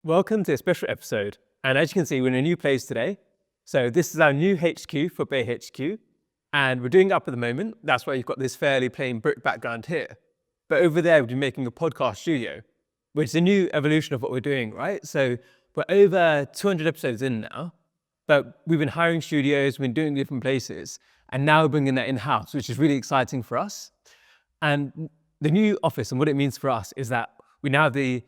Welcome to a special episode. And as you can see, we're in a new place today. So this is our new HQ for Bae HQ. And we're doing it up at the moment. That's why you've got this fairly plain brick background here. But over there, we'll be making a podcast studio, which is a new evolution of what we're doing, right? So we're over 200 episodes in now, but we've been hiring studios, we've been doing different places, and now we're bringing that in-house, which is really exciting for us. And the new office and what it means for us is that we now have the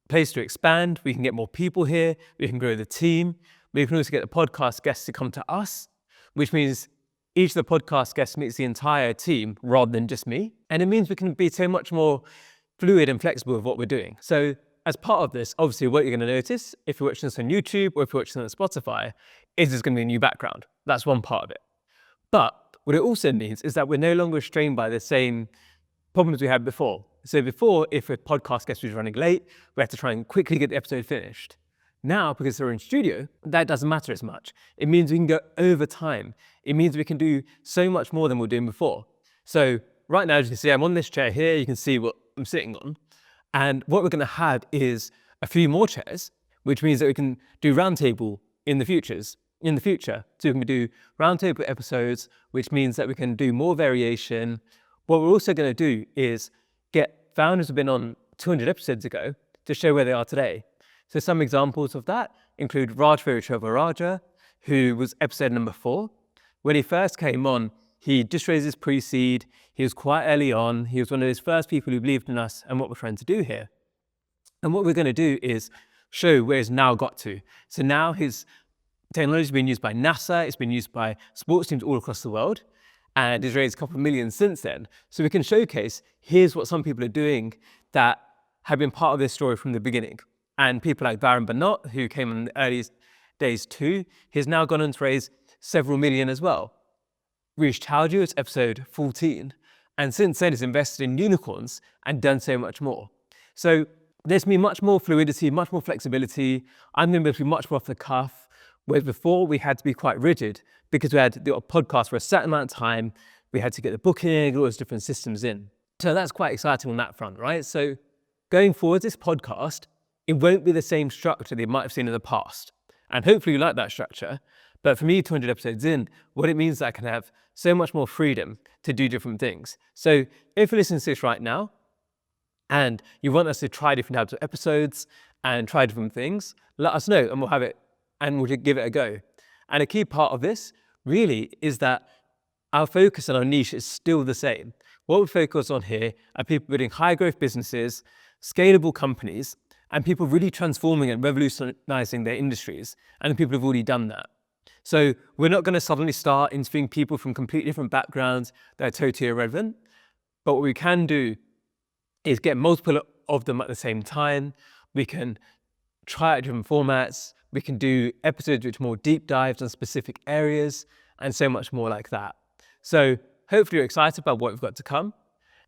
place to expand, we can get more people here, we can grow the team, we can also get the podcast guests to come to us, which means each of the podcast guests meets the entire team rather than just me. And it means we can be so much more fluid and flexible with what we're doing. So as part of this, obviously what you're going to notice, if you're watching this on YouTube or if you're watching this on Spotify, is there's going to be a new background. That's one part of it. But what it also means is that we're no longer restrained by the same problems we had before. So before, if a podcast guest was running late, we had to try and quickly get the episode finished. Now, because we're in studio, that doesn't matter as much. It means we can go over time. It means we can do so much more than we were doing before. So right now, as you can see, I'm on this chair here. You can see what I'm sitting on. And what we're going to have is a few more chairs, which means that we can do roundtable in the future. So we can do roundtable episodes, which means that we can do more variation. What we're also going to do is get founders who've been on 200 episodes ago to show where they are today. So some examples of that include Raj Raja, who was episode number 4. When he first came on, he just raised his pre-seed. He was quite early on. He was one of those first people who believed in us and what we're trying to do here. And what we're going to do is show where it's now got to. So now his technology has been used by NASA. It's been used by sports teams all across the world. And it's raised a couple of million since then. So we can showcase, here's what some people are doing that have been part of this story from the beginning. And people like Baron Bernot, who came in the early days too, he's now gone on to raise several million as well. Rish Chowdhury, it's episode 14. And since then, he's invested in unicorns and done so much more. So there's going to be much more fluidity, much more flexibility. I'm going to be much more off the cuff. Whereas before, we had to be quite rigid because we had the podcast for a certain amount of time. We had to get the booking, all those different systems in. So that's quite exciting on that front, right? So going forward, this podcast, it won't be the same structure that you might have seen in the past. And hopefully you like that structure. But for me, 200 episodes in, what it means is I can have so much more freedom to do different things. So if you're listening to this right now and you want us to try different types of episodes and try different things, let us know and we'll have it and we'll give it a go. And a key part of this really is that our focus and our niche is still the same. What we focus on here are people building high growth businesses, scalable companies, and people really transforming and revolutionizing their industries. And people have already done that. So we're not going to suddenly start interviewing people from completely different backgrounds that are totally irrelevant. But what we can do is get multiple of them at the same time. We can try out different formats. We can do episodes which are more deep dives on specific areas and so much more like that. So hopefully you're excited about what we've got to come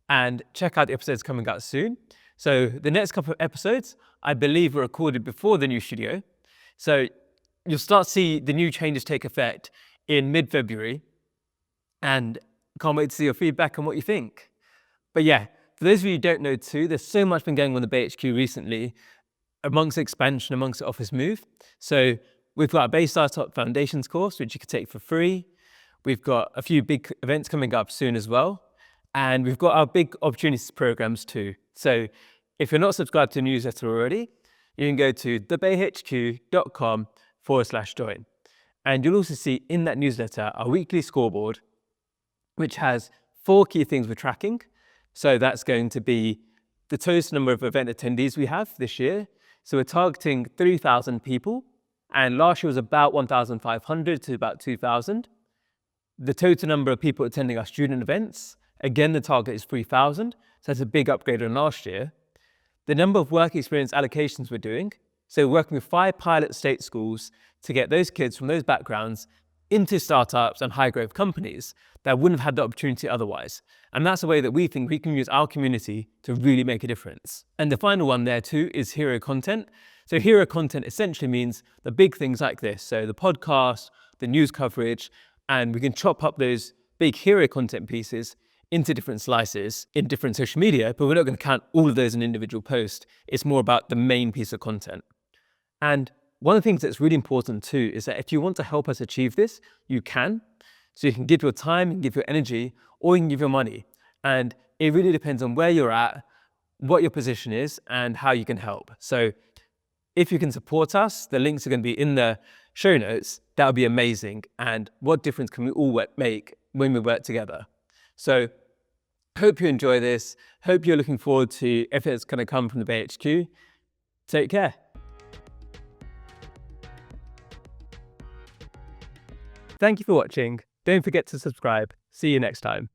and check out the episodes coming out soon. So the next couple of episodes, I believe, were recorded before the new studio. So you'll start to see the new changes take effect in mid-February and can't wait to see your feedback on what you think. But yeah, for those of you who don't know too, there's so much been going on in the Bae HQ recently amongst expansion, amongst the office move. So we've got our Bae Startup Foundations course, which you can take for free. We've got a few big events coming up soon as well. And we've got our big opportunities programs too. So if you're not subscribed to the newsletter already, you can go to thebaehq.com/join. And you'll also see in that newsletter our weekly scoreboard, which has 4 key things we're tracking. So that's going to be the total number of event attendees we have this year. So we're targeting 3,000 people. And last year was about 1,500 to about 2,000. The total number of people attending our student events, again, the target is 3,000. So that's a big upgrade on last year. The number of work experience allocations we're doing. So we're working with 5 pilot state schools to get those kids from those backgrounds into startups and high growth companies that wouldn't have had the opportunity otherwise. And that's a way that we think we can use our community to really make a difference. And the final one there too is hero content. So hero content essentially means the big things like this. So the podcast, the news coverage, and we can chop up those big hero content pieces into different slices in different social media, but we're not going to count all of those in individual posts. It's more about the main piece of content. And one of the things that's really important too is that if you want to help us achieve this, you can. So you can give your time, you can give your energy, or you can give your money. And it really depends on where you're at, what your position is, and how you can help. So if you can support us, the links are going to be in the show notes. That would be amazing. And what difference can we all make when we work together? So hope you enjoy this. Hope you're looking forward to if it's going to come from the Bae HQ. Take care. Thank you for watching. Don't forget to subscribe. See you next time.